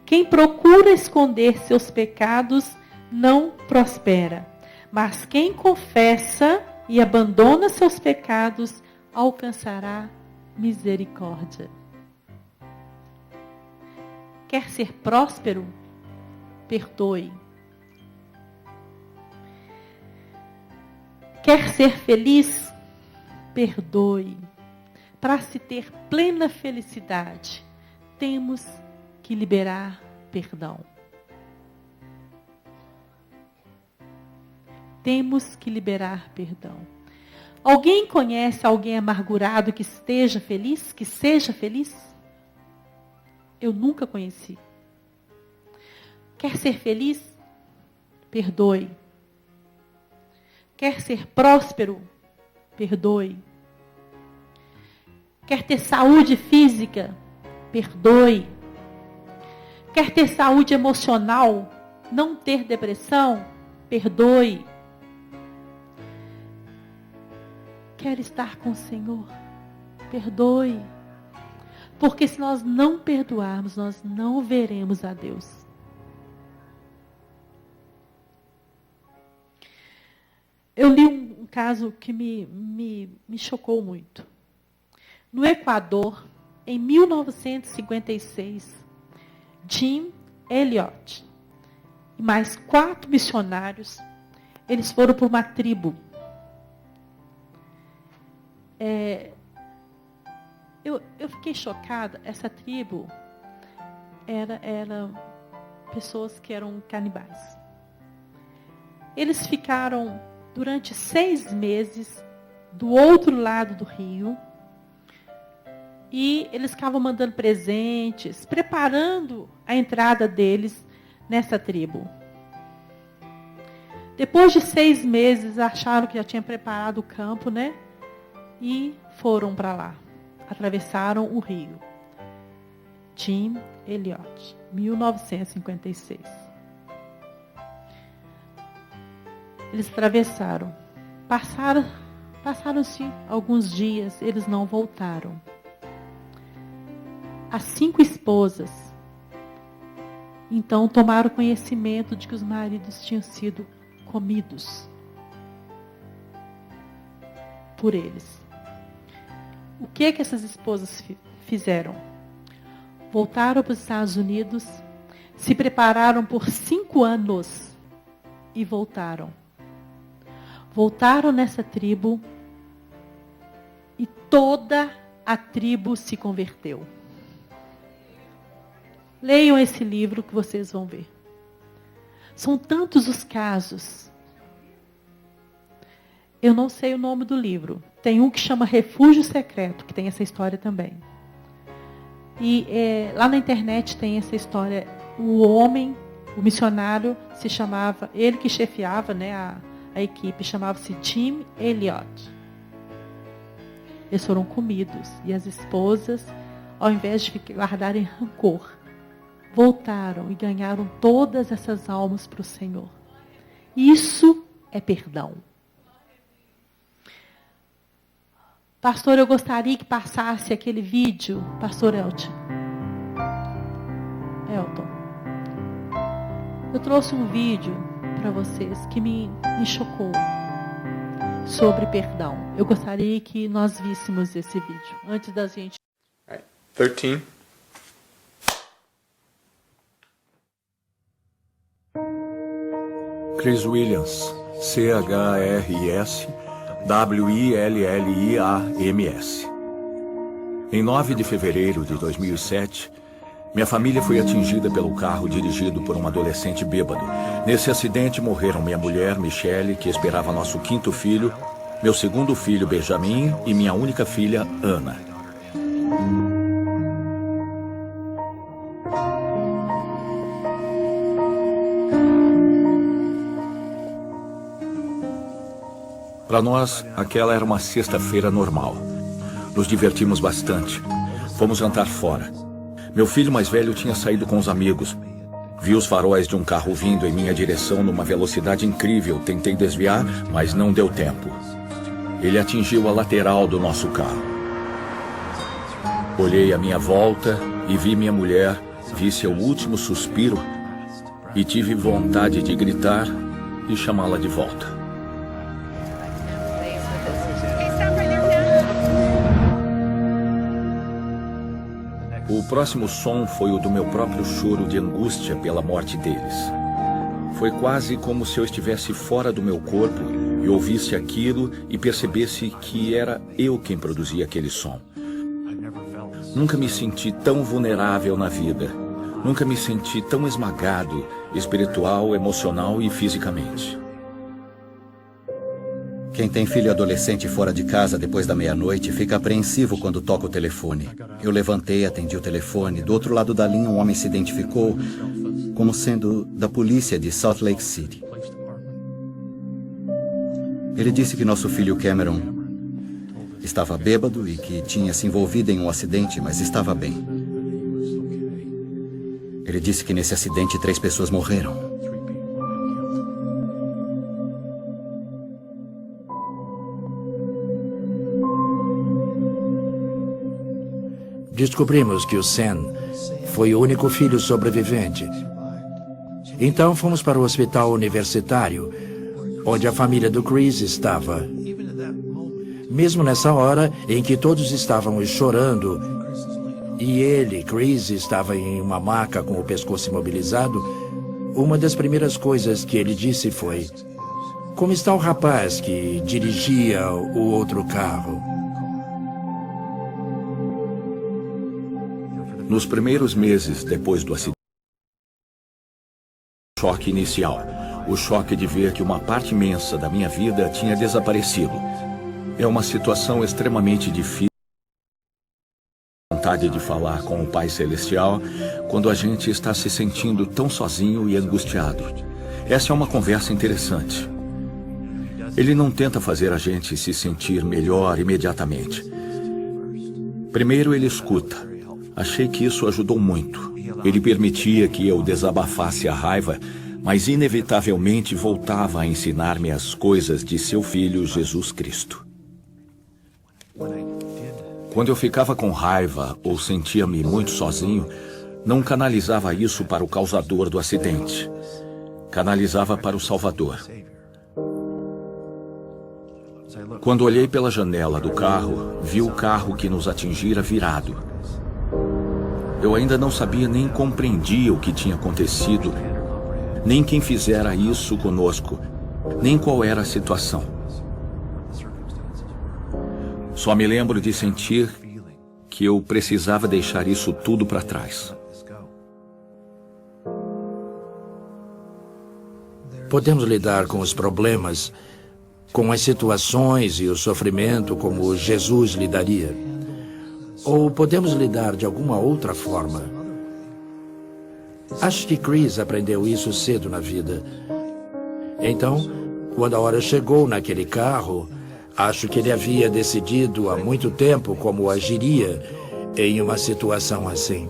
Speaker 1: quem procura esconder seus pecados não prospera, mas quem confessa e abandona seus pecados alcançará misericórdia. Quer ser próspero? Perdoe. Quer ser feliz? Perdoe. Para se ter plena felicidade, temos que liberar perdão. Temos que liberar perdão. Alguém conhece alguém amargurado que esteja feliz? Que seja feliz? Eu nunca conheci. Quer ser feliz? Perdoe. Quer ser próspero? Perdoe. Quer ter saúde física? Perdoe. Quer ter saúde emocional? Não ter depressão? Perdoe. Quer estar com o Senhor? Perdoe. Porque se nós não perdoarmos, nós não veremos a Deus. Eu li um caso que me chocou muito. No Equador, em 1956, Jim Elliot e mais 4 missionários, eles foram para uma tribo. Eu fiquei chocada. Essa tribo era pessoas que eram canibais. Eles ficaram durante 6 meses do outro lado do rio. E eles ficavam mandando presentes, preparando a entrada deles nessa tribo. Depois de 6 meses, acharam que já tinha preparado o campo, né? E foram para lá. Atravessaram o rio. Jim Elliot, 1956. Eles atravessaram. Passaram-se alguns dias, eles não voltaram. As 5 esposas, então, tomaram conhecimento de que os maridos tinham sido comidos por eles. O que essas esposas fizeram? Voltaram para os Estados Unidos, se prepararam por 5 anos e voltaram. Voltaram nessa tribo e toda a tribo se converteu. Leiam esse livro que vocês vão ver. São tantos os casos. Eu não sei o nome do livro. Tem um que chama Refúgio Secreto, que tem essa história também. E lá na internet tem essa história. O homem, o missionário, se chamava, ele que chefiava, né, a equipe, chamava-se Jim Elliot. Eles foram comidos. E as esposas, ao invés de guardarem rancor, voltaram e ganharam todas essas almas para o Senhor. Isso é perdão. Pastor, eu gostaria que passasse aquele vídeo, Pastor Elton. Eu trouxe um vídeo para vocês que me chocou sobre perdão. Eu gostaria que nós víssemos esse vídeo antes da gente.
Speaker 2: 13.
Speaker 3: Chris Williams, CHRS-WILLIAMS. Em 9 de fevereiro de 2007, minha família foi atingida pelo carro dirigido por um adolescente bêbado. Nesse acidente morreram minha mulher, Michele, que esperava nosso 5º filho, meu 2º filho, Benjamin, e minha única filha, Ana. Para nós, aquela era uma sexta-feira normal. Nos divertimos bastante. Fomos jantar fora. Meu filho mais velho tinha saído com os amigos. Vi os faróis de um carro vindo em minha direção numa velocidade incrível. Tentei desviar, mas não deu tempo. Ele atingiu a lateral do nosso carro. Olhei à minha volta e vi minha mulher, vi seu último suspiro e tive vontade de gritar e chamá-la de volta. O próximo som foi o do meu próprio choro de angústia pela morte deles. Foi quase como se eu estivesse fora do meu corpo e ouvisse aquilo e percebesse que era eu quem produzia aquele som. Nunca me senti tão vulnerável na vida. Nunca me senti tão esmagado, espiritual, emocional e fisicamente.
Speaker 4: Quem tem filho adolescente fora de casa depois da meia-noite fica apreensivo quando toca o telefone. Eu levantei, atendi o telefone. Do outro lado da linha, um homem se identificou como sendo da polícia de Salt Lake City. Ele disse que nosso filho Cameron estava bêbado e que tinha se envolvido em um acidente, mas estava bem. Ele disse que nesse acidente 3 pessoas morreram.
Speaker 2: Descobrimos que o Sam foi o único filho sobrevivente. Então fomos para o hospital universitário, onde a família do Chris estava. Mesmo nessa hora em que todos estávamos chorando, e ele, Chris, estava em uma maca com o pescoço imobilizado, uma das primeiras coisas que ele disse foi: "Como está o rapaz que dirigia o outro carro?"
Speaker 3: Nos primeiros meses depois do acidente, o choque inicial, o choque de ver que uma parte imensa da minha vida tinha desaparecido. É uma situação extremamente difícil. Vontade de falar com o Pai Celestial quando a gente está se sentindo tão sozinho e angustiado. Essa é uma conversa interessante. Ele não tenta fazer a gente se sentir melhor imediatamente. Primeiro ele escuta. Achei que isso ajudou muito. Ele permitia que eu desabafasse a raiva, mas inevitavelmente voltava a ensinar-me as coisas de seu Filho Jesus Cristo. Quando eu ficava com raiva ou sentia-me muito sozinho, não canalizava isso para o causador do acidente. Canalizava para o Salvador. Quando olhei pela janela do carro, vi o carro que nos atingira virado. Eu ainda não sabia nem compreendia o que tinha acontecido, nem quem fizera isso conosco, nem qual era a situação. Só me lembro de sentir que eu precisava deixar isso tudo para trás.
Speaker 2: Podemos lidar com os problemas, com as situações e o sofrimento como Jesus lidaria. Ou podemos lidar de alguma outra forma. Acho que Chris aprendeu isso cedo na vida. Então, quando a hora chegou naquele carro, acho que ele havia decidido há muito tempo como agiria em uma situação assim.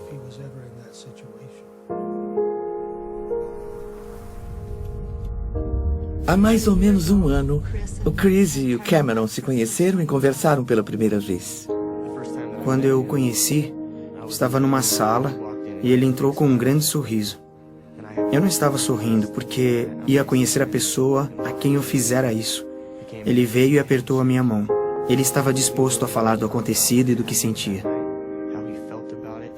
Speaker 5: Há mais ou menos um ano, o Chris e o Cameron se conheceram e conversaram pela primeira vez.
Speaker 6: Quando eu o conheci, estava numa sala e ele entrou com um grande sorriso. Eu não estava sorrindo porque ia conhecer a pessoa a quem eu fizera isso. Ele veio e apertou a minha mão. Ele estava disposto a falar do acontecido e do que sentia.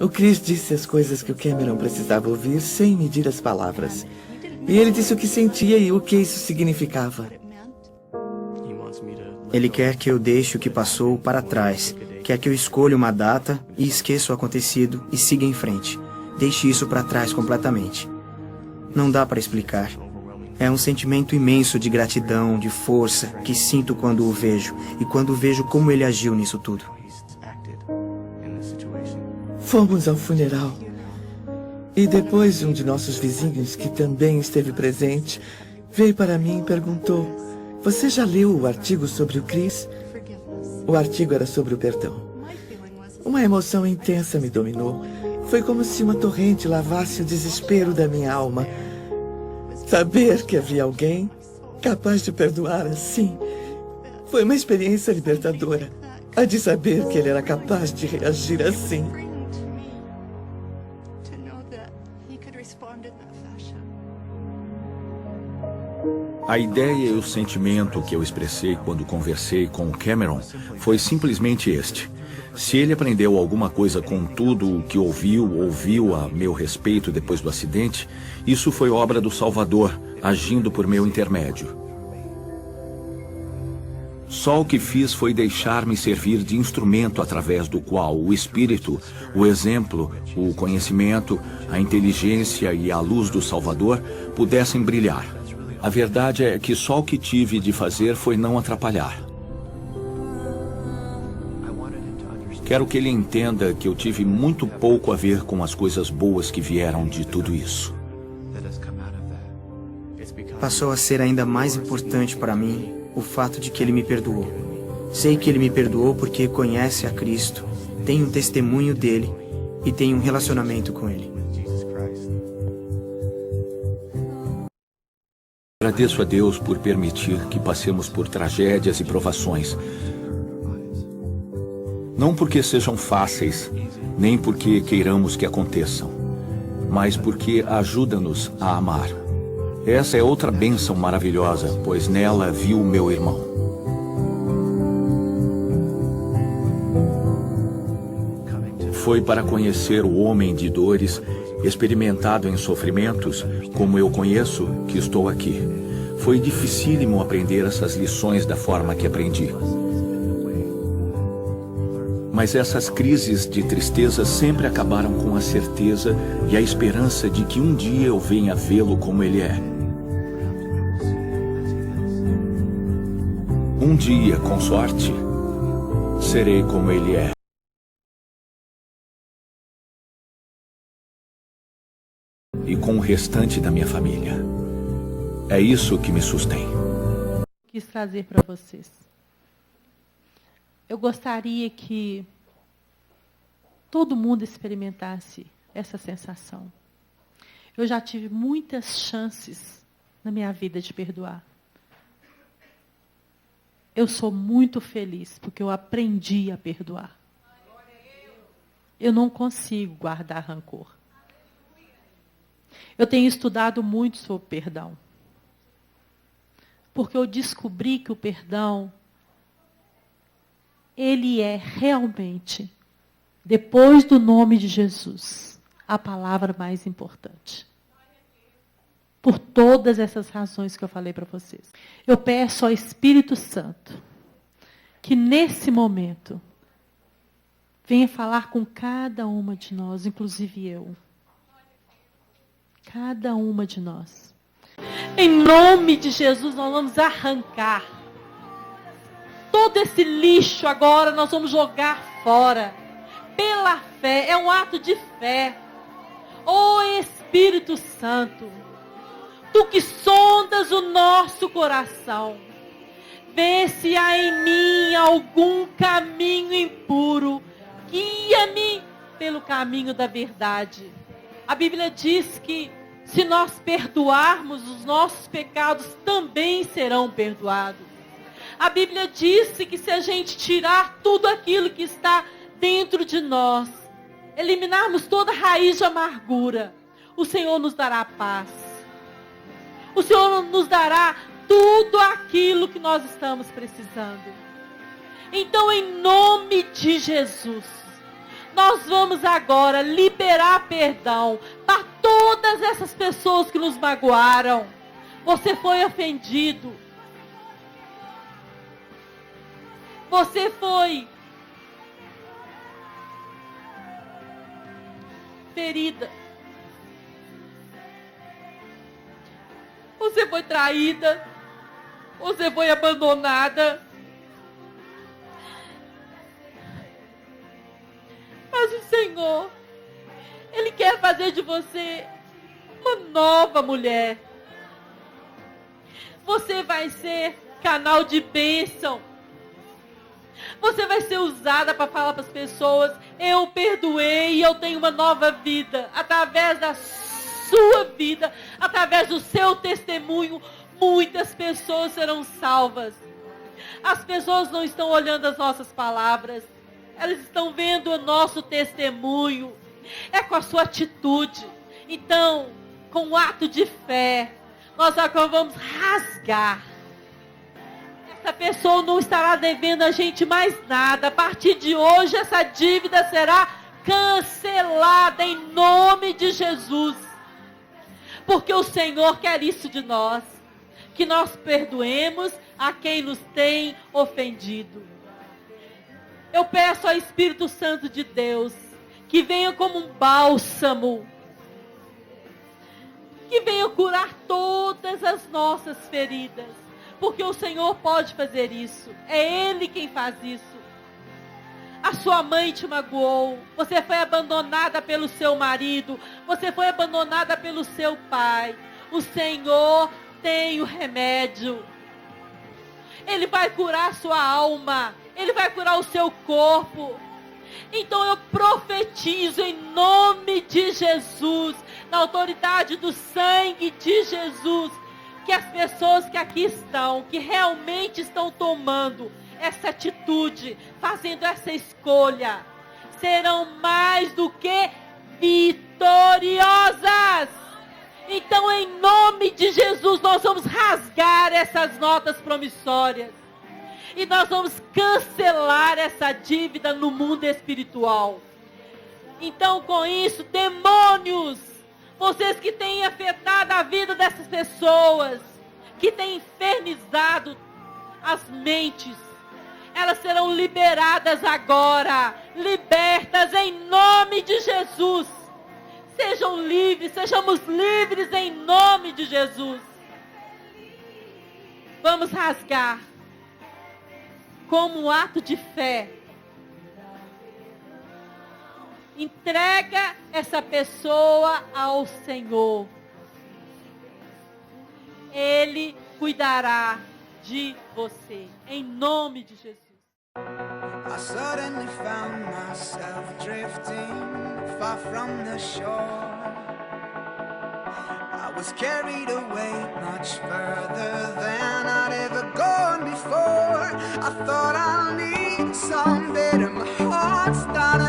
Speaker 5: O Chris disse as coisas que o Cameron precisava ouvir sem medir as palavras. E ele disse o que sentia e o que isso significava.
Speaker 6: Ele quer que eu deixe o que passou para trás. Quer que eu escolha uma data e esqueça o acontecido e siga em frente. Deixe isso para trás completamente. Não dá para explicar. É um sentimento imenso de gratidão, de força, que sinto quando o vejo e quando vejo como ele agiu nisso tudo.
Speaker 5: Fomos ao funeral. E depois um de nossos vizinhos, que também esteve presente, veio para mim e perguntou: "Você já leu o artigo sobre o Chris?" O artigo era sobre o perdão. Uma emoção intensa me dominou. Foi como se uma torrente lavasse o desespero da minha alma. Saber que havia alguém capaz de perdoar assim foi uma experiência libertadora. A de saber que ele era capaz de reagir assim.
Speaker 3: A ideia e o sentimento que eu expressei quando conversei com o Cameron foi simplesmente este. Se ele aprendeu alguma coisa com tudo o que ouviu a meu respeito depois do acidente, isso foi obra do Salvador, agindo por meu intermédio. Só o que fiz foi deixar-me servir de instrumento através do qual o Espírito, o exemplo, o conhecimento, a inteligência e a luz do Salvador pudessem brilhar. A verdade é que só o que tive de fazer foi não atrapalhar. Quero que ele entenda que eu tive muito pouco a ver com as coisas boas que vieram de tudo isso.
Speaker 6: Passou a ser ainda mais importante para mim o fato de que ele me perdoou. Sei que ele me perdoou porque conhece a Cristo, tem um testemunho dele e tem um relacionamento com ele.
Speaker 3: Agradeço a Deus por permitir que passemos por tragédias e provações. Não porque sejam fáceis, nem porque queiramos que aconteçam, mas porque ajuda-nos a amar. Essa é outra bênção maravilhosa, pois nela vi o meu irmão. Foi para conhecer o homem de dores, experimentado em sofrimentos, como eu conheço, que estou aqui. Foi dificílimo aprender essas lições da forma que aprendi. Mas essas crises de tristeza sempre acabaram com a certeza e a esperança de que um dia eu venha vê-lo como ele é. Um dia, com sorte, serei como ele é. E com o restante da minha família. É isso que me sustém.
Speaker 1: Quis trazer para vocês. Eu gostaria que todo mundo experimentasse essa sensação. Eu já tive muitas chances na minha vida de perdoar. Eu sou muito feliz porque eu aprendi a perdoar. Eu não consigo guardar rancor. Eu tenho estudado muito sobre perdão. Porque eu descobri que o perdão, ele é realmente, depois do nome de Jesus, a palavra mais importante. Por todas essas razões que eu falei para vocês. Eu peço ao Espírito Santo que nesse momento venha falar com cada uma de nós, inclusive eu. Cada uma de nós. Em nome de Jesus, nós vamos arrancar todo esse lixo agora, nós vamos jogar fora. Pela fé, é um ato de fé. Ó Espírito Santo, Tu que sondas o nosso coração, vê se há em mim algum caminho impuro, guia-me pelo caminho da verdade. A Bíblia diz que se nós perdoarmos, os nossos pecados também serão perdoados. A Bíblia diz que se a gente tirar tudo aquilo que está dentro de nós, eliminarmos toda raiz de amargura, o Senhor nos dará paz. O Senhor nos dará tudo aquilo que nós estamos precisando. Então, em nome de Jesus, nós vamos agora liberar perdão para todas essas pessoas que nos magoaram. Você foi ofendido. Você foi ferida. Você foi traída. Você foi abandonada. Mas o Senhor, Ele quer fazer de você uma nova mulher. Você vai ser canal de bênção. Você vai ser usada para falar para as pessoas: eu perdoei e eu tenho uma nova vida. Através da sua vida, através do seu testemunho, muitas pessoas serão salvas. As pessoas não estão olhando as nossas palavras. Elas estão vendo o nosso testemunho. É com a sua atitude. Então, com um ato de fé, nós agora vamos rasgar. Essa pessoa não estará devendo a gente mais nada. A partir de hoje, essa dívida será cancelada em nome de Jesus. Porque o Senhor quer isso de nós. Que nós perdoemos a quem nos tem ofendido. Eu peço ao Espírito Santo de Deus que venha como um bálsamo, que venha curar todas as nossas feridas, porque o Senhor pode fazer isso, é Ele quem faz isso. A sua mãe te magoou, você foi abandonada pelo seu marido, você foi abandonada pelo seu pai. O Senhor tem o remédio. Ele vai curar a sua alma. Ele vai curar o seu corpo. Então eu profetizo em nome de Jesus, na autoridade do sangue de Jesus, que as pessoas que aqui estão, que realmente estão tomando essa atitude, fazendo essa escolha, serão mais do que vitoriosas. Então, em nome de Jesus, nós vamos rasgar essas notas promissórias. E nós vamos cancelar essa dívida no mundo espiritual. Então, com isso, demônios, vocês que têm afetado a vida dessas pessoas, que têm infernizado as mentes, elas serão liberadas agora, libertas em nome de Jesus. Sejam livres, sejamos livres em nome de Jesus. Vamos rasgar como um ato de fé. Entrega essa pessoa ao Senhor. Ele cuidará de você, em nome de Jesus.
Speaker 7: I suddenly found myself drifting far from the shore. I was carried away much further than I'd ever gone before. I thought I need some better, my heart started